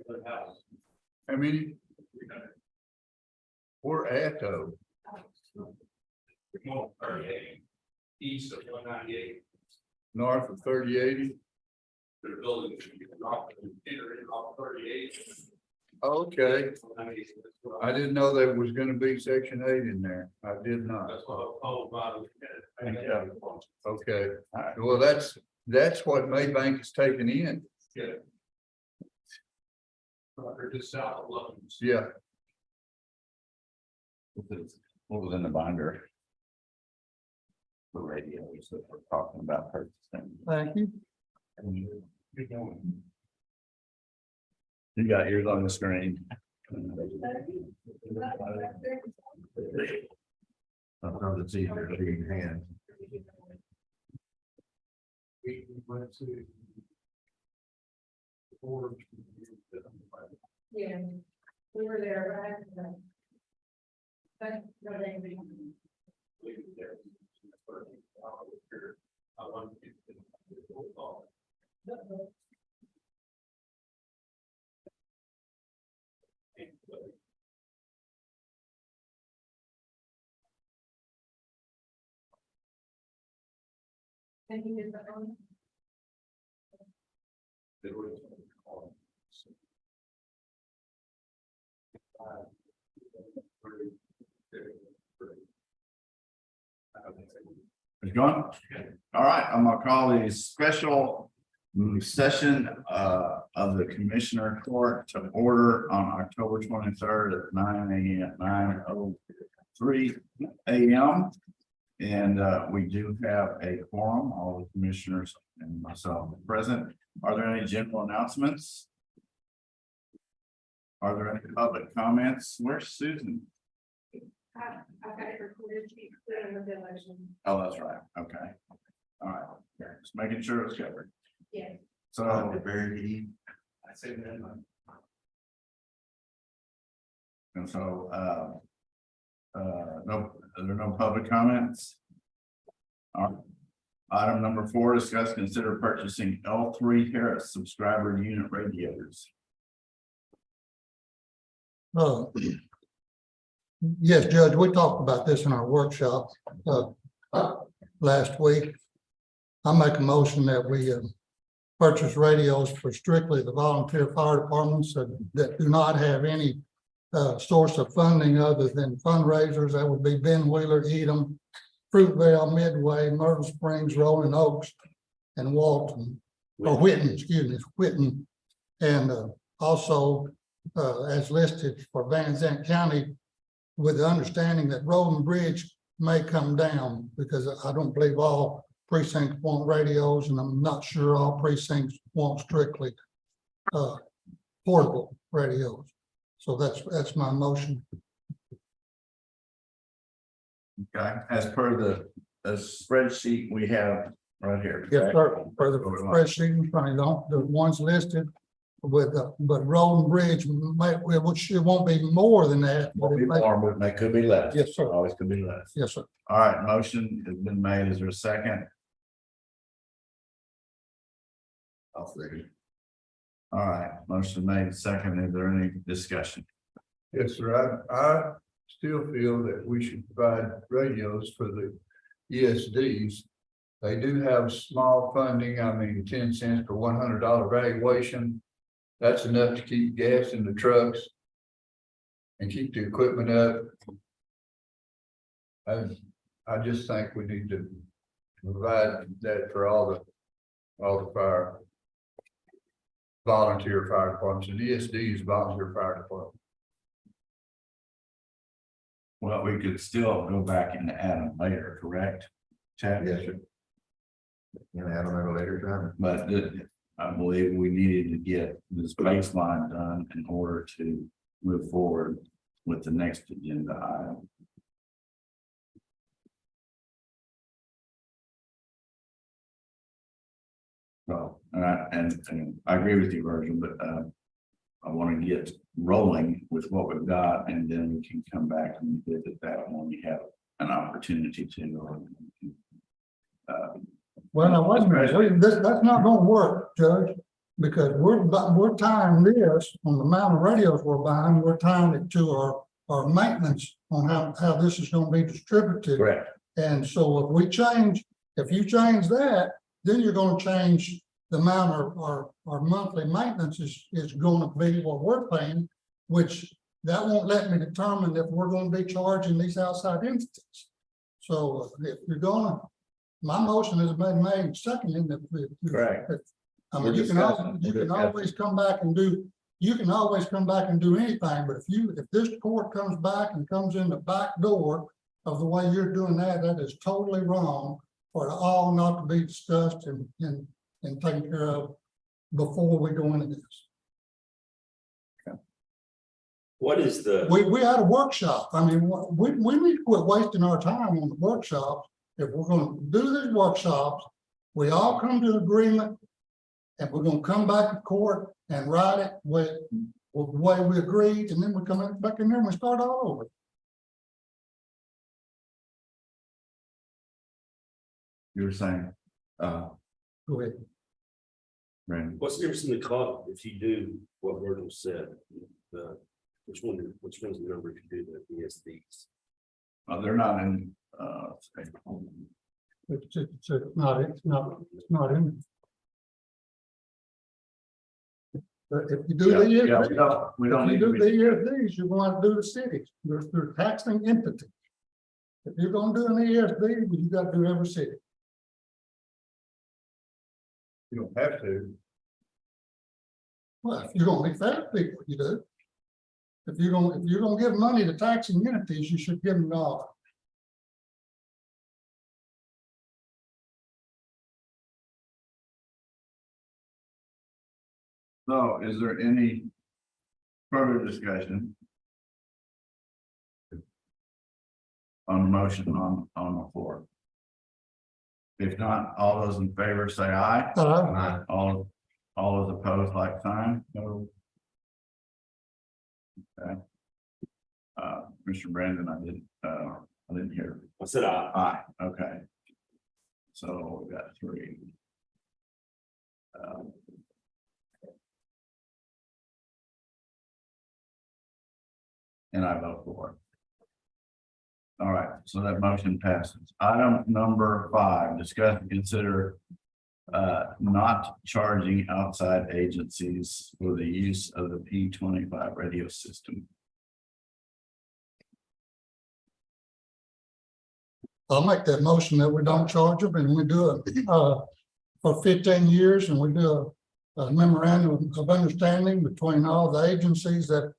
How many? We're at though. East of 198. North of 3080. They're building off 38. Okay, I didn't know there was gonna be section 8 in there. I did not. That's what I told about Yeah. Okay, well, that's what Maybank is taking in. Yeah. They're just south of Love's. Yeah, What was in the binder? The radios that we're talking about purchasing. Thank you. Good morning. You got yours on the screen. Sometimes it's easier to be in hand. We went to. Yeah, we were there, right? But, no, they. And he did the own. It's going? All right, I'm gonna call the special session of the Commissioner Court to order on October 23rd at 9:03 a.m. And we do have a quorum, all the commissioners and myself present. Are there any general announcements? Are there any public comments? Where's Susan? I've got it recorded to be clear in the election. Oh, that's right. Okay. All right. Just making sure it's covered. Yeah. So very. I say that. And so, no, there are no public comments. All right. Item number 4, discuss, consider purchasing L3 Harris subscriber unit radiators. Yes, Judge, we talked about this in our workshop last week. I make a motion that we purchase radios for strictly the volunteer fire departments that do not have any source of funding other than fundraisers. That would be Ben Wheeler, Edom, Fruitvale, Midway, Myrtle Springs, Rolling Oaks, and Walton, or Whitten, excuse me, Whitten. And also as listed for Van Zandt County, with the understanding that Road and Bridge may come down, because I don't believe all precincts want radios, and I'm not sure all precincts want strictly portable radios. So that's my motion. Okay, as per the spreadsheet we have right here. Yes, sir. For the spreadsheet, in front of the ones listed with, but Road and Bridge it won't be more than that. But Won't be more, but they could be less. Yes, sir. Always could be less. Yes, sir. All right, motion has been made. Is there a second? I'll say. All right, motion made, second. Is there any discussion? Yes, sir. I still feel that we should provide radios for the ESDs. They do have small funding. I mean, 10 cents per $100 valuation. That's enough to keep gas in the trucks and keep the equipment up. I just think we need to provide that for all the fire volunteer fire departments, and ESD is volunteer fire department. Well, we could still go back and add them later, correct? Chad? Yes, sir. You know, add them at a later time. But I believe we needed to get this baseline done in order to move forward with the next agenda item. So, and I agree with you, Virgil, but I want to get rolling with what we've got, and then we can come back and visit that when we have an opportunity to. Well, now, wait a minute. That's not gonna work, Judge. Because we're tying this on the amount of radios we're buying, we're tying it to our maintenance on how this is gonna be distributed. Correct. And so if you change that, then you're gonna change the amount of our monthly maintenance is gonna be what we're paying, which that won't let me determine if we're gonna be charging these outside entities. So if you're gonna, my motion has been made second. Correct. I mean, We're you can discussing. always come back and do, you can always come back and do anything, but if this court comes back and comes in the back door of the way you're doing that, that is totally wrong for it all not to be discussed and taken care of before we go into this. What is the, We had a workshop. I mean, we need to quit wasting our time on the workshops. If we're gonna do these workshops, we all come to an agreement. And we're gonna come back to court and write it with the way we agreed, and then we come back in there and we start all over. You were saying, Go ahead. Brandon, what's the difference in the cost if you do what Virgil said? Which one's the number if you do the ESDs? they're not in, It's not in. But if you do yeah, the yeah, ESDs, we don't if need you to do be, the ESDs, you want to do the cities. They're taxing entities. If you're gonna do an ESD, you gotta do every city. You don't have to. Well, if you're gonna be fair to people, you do. If you're gonna give money to taxing entities, you should give them all. so is there any further discussion? On the motion on the floor? If not, all those in favor say aye. All those opposed, like sign. No. Okay. Mr. Brandon, I didn't hear. I said, Aye, okay. So we got three. And I vote for. All right, so that motion passes. Item number 5, discuss and consider not charging outside agencies for the use of the P25 radio system. I'll make that motion that we don't charge them and we do it for 15 years and we do a memorandum of understanding between all the agencies that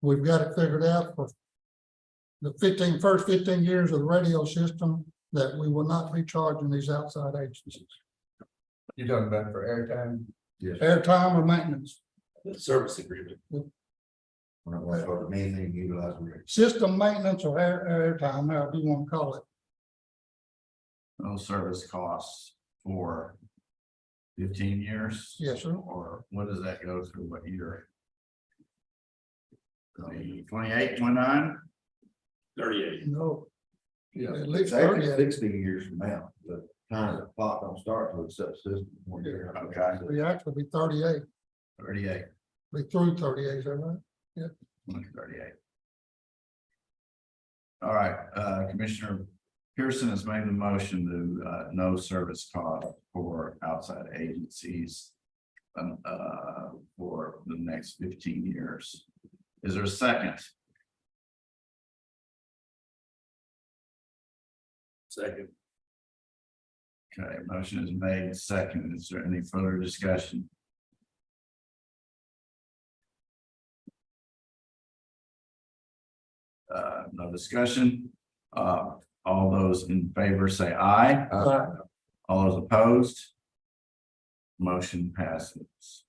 we've got it figured out for the first 15 years of the radio system that we will not be charging these outside agencies. You're talking about for airtime? Yes. Airtime or maintenance, the service agreement. We're not gonna charge them anything utilizing it. system maintenance or airtime, however you want to call it. No service costs for 15 years? Yes, sir. Or what does that go through? What year? 28, 29? 38. No, Yeah. at least It's actually 30. 60 years from now, the time the clock don't start to accept system. 1 year. Okay. We actually be 38, 38. be through 38, is that right? 38. All right, Commissioner Pearson has made the motion to no service cost for outside agencies for the next 15 years. Is there a second? Second. Okay, motion is made second. Is there any further discussion? No discussion. All those in favor say aye. All those opposed? Motion passes.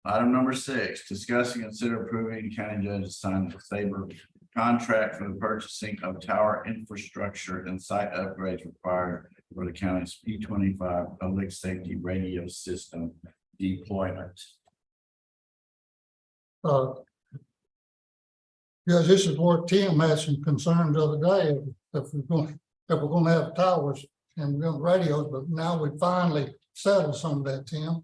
Item number 6, discuss and consider approving county judge to sign the Sabre contract for the purchasing of tower infrastructure and site upgrades required for the county's P25 public safety radio system deployment. Yeah, this is where Tim had some concerns the other day, if we're gonna have towers and we're going radios, but now we finally settled some of that, Tim.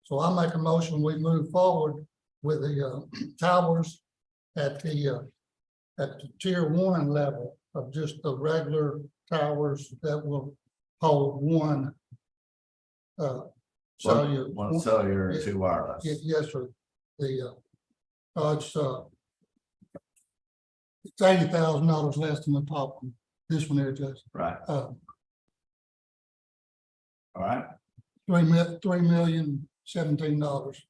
So I make a motion, we move forward with the towers at the tier 1 level of just the regular towers that will hold one cellular. One cellular and two wireless. Yes, sir. It's $80,000 less than the top one. This one here, Judge. Right, all right, $3,017,000.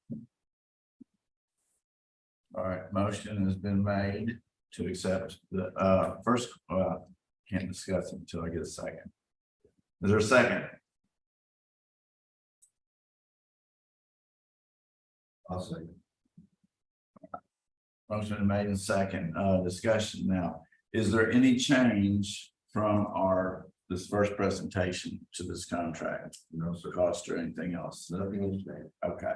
all right, motion has been made to accept the, first, can't discuss it until I get a second. Is there a second? I'll say. Motion made in second, discussion now. Is there any change from this first presentation to this contract? No, sir. Cost or anything else? Nothing has changed. Okay,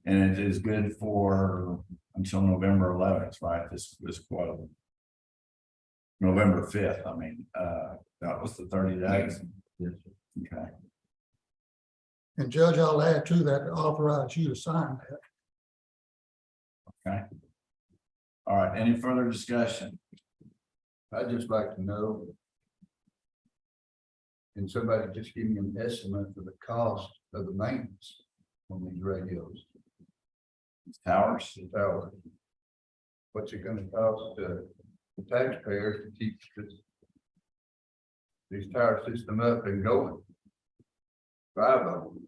and it is good for until November 11th, right? This quote. November 5th, I mean, that was the 30 days. Yes, Okay, And Judge, I'll add to that to authorize you to sign that. okay. All right, any further discussion? I'd just like to know. Can somebody just give me an estimate for the cost of the maintenance on these radios, Towers? the tower? What's it gonna cost the taxpayers to keep these tower system up and going? 5 of them.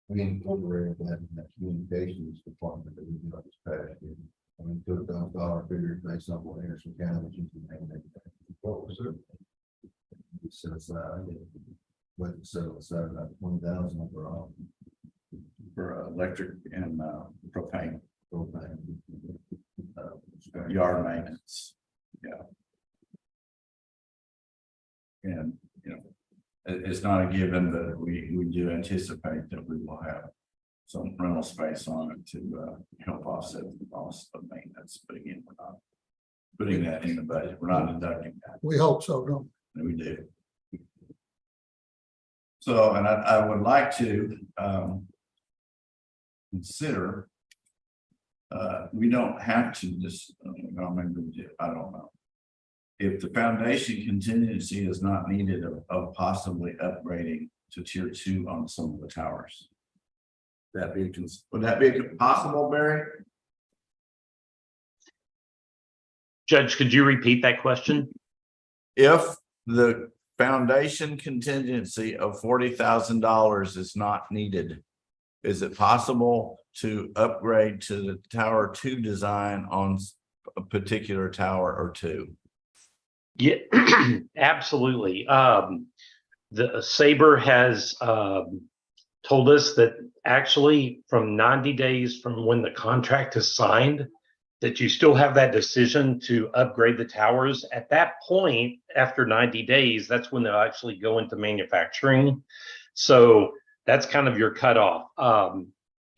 We incorporated that in that communications department that we did this past year. I mean, took those dollar figures based on what Anderson County was using. What was it? We set aside, went to set aside about 20,000 overall. For electric and propane, Propane. yard maintenance. Yeah. And, you know, it's not a given, but we do anticipate that we will have some rental space on it to help offset the cost of maintenance. But again, we're not putting that in the budget. We're not deducting that. We hope so, don't we? And we do. So, and I would like to consider. We don't have to just, maybe we do, I don't know. If the foundation contingency is not needed of possibly upgrading to tier 2 on some of the towers. Would that be possible, Barry? Judge, could you repeat that question? If the foundation contingency of $40,000 is not needed, is it possible to upgrade to the tower 2 design on a particular tower or 2? Yeah, absolutely. The Sabre has told us that actually from 90 days from when the contract is signed, that you still have that decision to upgrade the towers. At that point, after 90 days, that's when they'll actually go into manufacturing. So that's kind of your cutoff.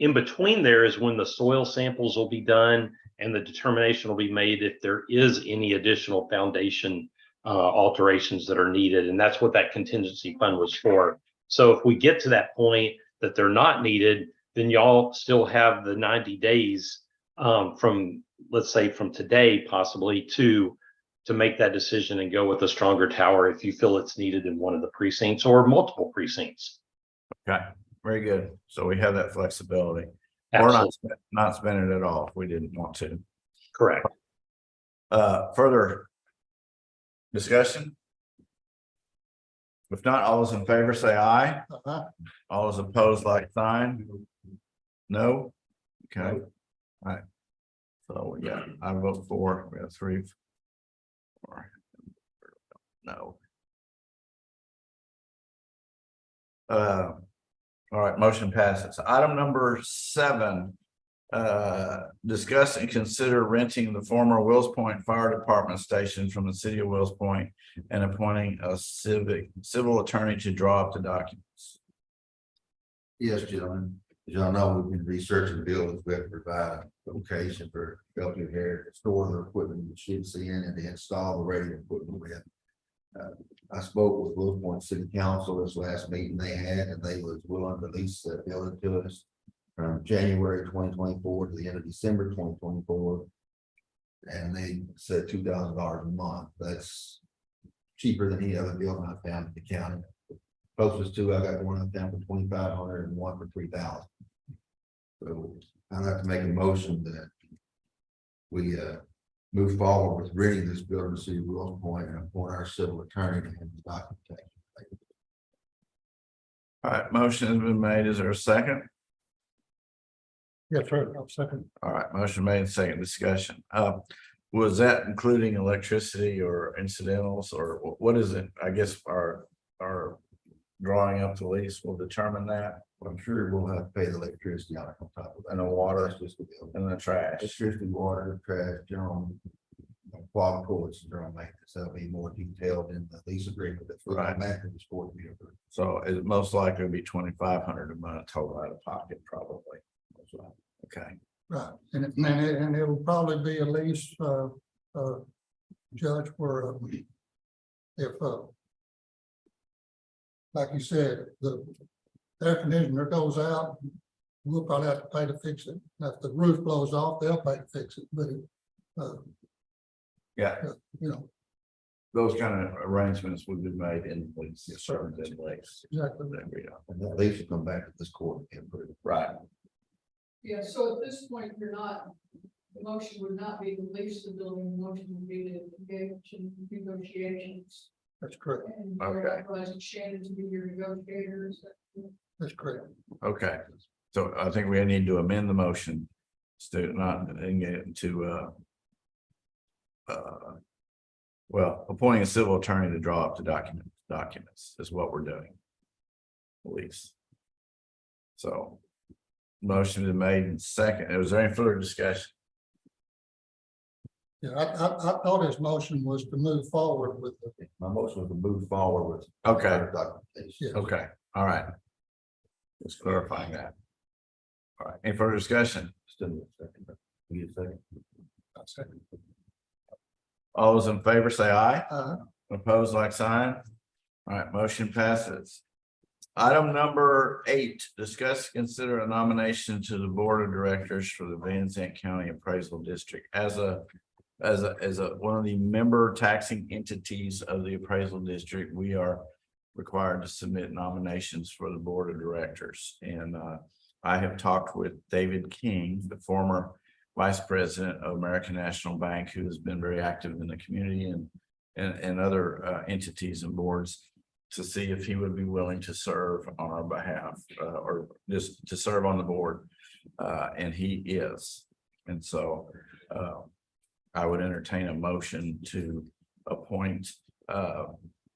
In between there is when the soil samples will be done and the determination will be made if there is any additional foundation alterations that are needed. And that's what that contingency fund was for. So if we get to that point that they're not needed, then y'all still have the 90 days from, let's say from today, possibly to make that decision and go with a stronger tower if you feel it's needed in one of the precincts or multiple precincts. Okay, very good. So we have that flexibility. Or Absolutely. not spend it at all if we didn't want to. Correct. Further discussion? If not, all those in favor say aye. All those opposed, like sign. No? Okay. All right. So we got, I vote for, we have 3. 4. No. All right, motion passes. Item number 7. Discuss and consider renting the former Wills Point Fire Department station from the city of Wills Point and appointing a civil attorney to draw up the documents. Yes, gentlemen. As y'all know, we've been researching buildings. We have to provide a location for helping here store their equipment, the sheets in, and to install the radio equipment. We have I spoke with Willow Point City Council this last meeting they had, and they was willing to lease that building to us from January 2024 to the end of December 2024. And they said $2,000 a month. That's cheaper than any other building I found in the county. Closest to, I got one I found for 2,500 and one for 3,000. So I'd like to make a motion that we move forward with renting this building to City of Willow Point and appoint our civil attorney to handle the documentation. All right, motion has been made. Is there a second? Yes, sir. I'll second. All right, motion made, second discussion. Was that including electricity or incidentals or what is it? I guess our drawing up the lease will determine that. I'm sure we'll have to pay the electricity on top of that. And the water. That's just the bill. And the trash. Electricity, water, trash, general, clog courts, and general maintenance. That'll be more detailed in the lease agreement that's Right. after the sport to be approved. So it most likely be 2,500 a month total out of pocket, probably. Okay, Right, and it'll probably be at least, judge where, if, like you said, the air conditioner goes out, we'll probably have to pay to fix it. Now, if the roof blows off, they'll pay to fix it, but, yeah, you know, those kind of arrangements would be made in lease. Yes, sir. In lease. exactly. There we go. And that lease will come back to this court and be approved. Right, Yeah, so at this point, you're not, the motion would not be to lease the building, the motion would be to engage in negotiations. That's correct. And Okay. you're authorizing Shannon to be your negotiators. That's correct. okay. So I think we need to amend the motion to not engage to well, appointing a civil attorney to draw up the documents is what we're doing. Lease. So motion is made in second. Was there any further discussion? Yeah, I thought his motion was to move forward with the, My motion was to move forward with. Okay. Documentation. yeah. Okay, all right. Just clarifying that. All right, any further discussion? Still need a second. We get a second. All those in favor say aye. Opposed, like sign. All right, motion passes. Item number 8, discuss, consider a nomination to the board of directors for the Van Zandt County Appraisal District as one of the member taxing entities of the appraisal district. We are required to submit nominations for the board of directors. And I have talked with David King, the former vice president of American National Bank, who has been very active in the community and other entities and boards, to see if he would be willing to serve on our behalf or just to serve on the board. And he is. And so I would entertain a motion to appoint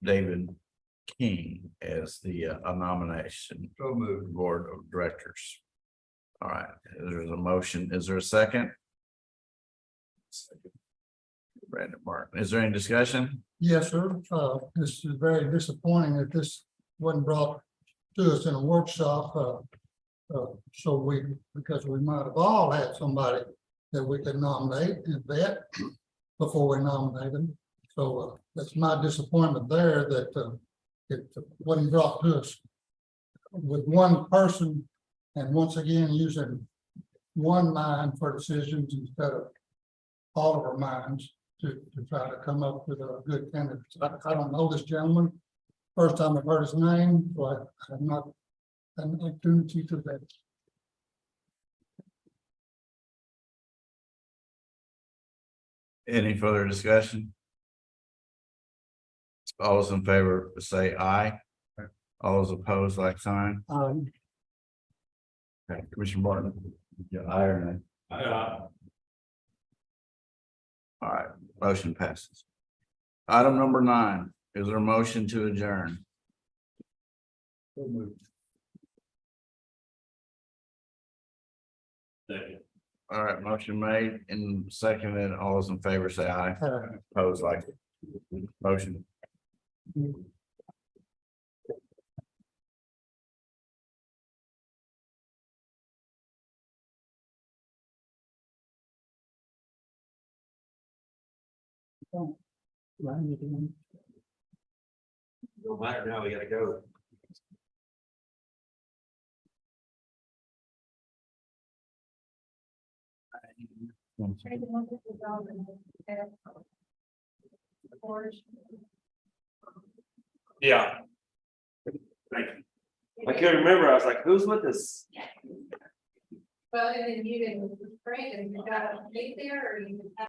David King as the a nomination So moved. board of directors. All right, there's a motion. Is there a second? Brandon Martin, is there any discussion? Yes, sir. This is very disappointing that this wasn't brought to us in a workshop. Because we might have all had somebody that we could nominate and vet before we nominate them. So that's my disappointment there that it wasn't brought to us with one person, and once again using one mind for decisions instead of all of our minds to try to come up with a good candidate. I don't know this gentleman. First time I've heard his name, so I have not had an opportunity to that. Any further discussion? All those in favor say aye. All those opposed, like sign. Okay, Commissioner Martin. Yeah, aye or nay? All right, motion passes. Item number 9, is there a motion to adjourn? So moved. All right, motion made and seconded. All those in favor say aye. Opposed, like motion. No matter now, we gotta go. Yeah. Thank you. I couldn't remember. I was like, who's with us? Well, and then you didn't, Brandon, you got to meet there or you.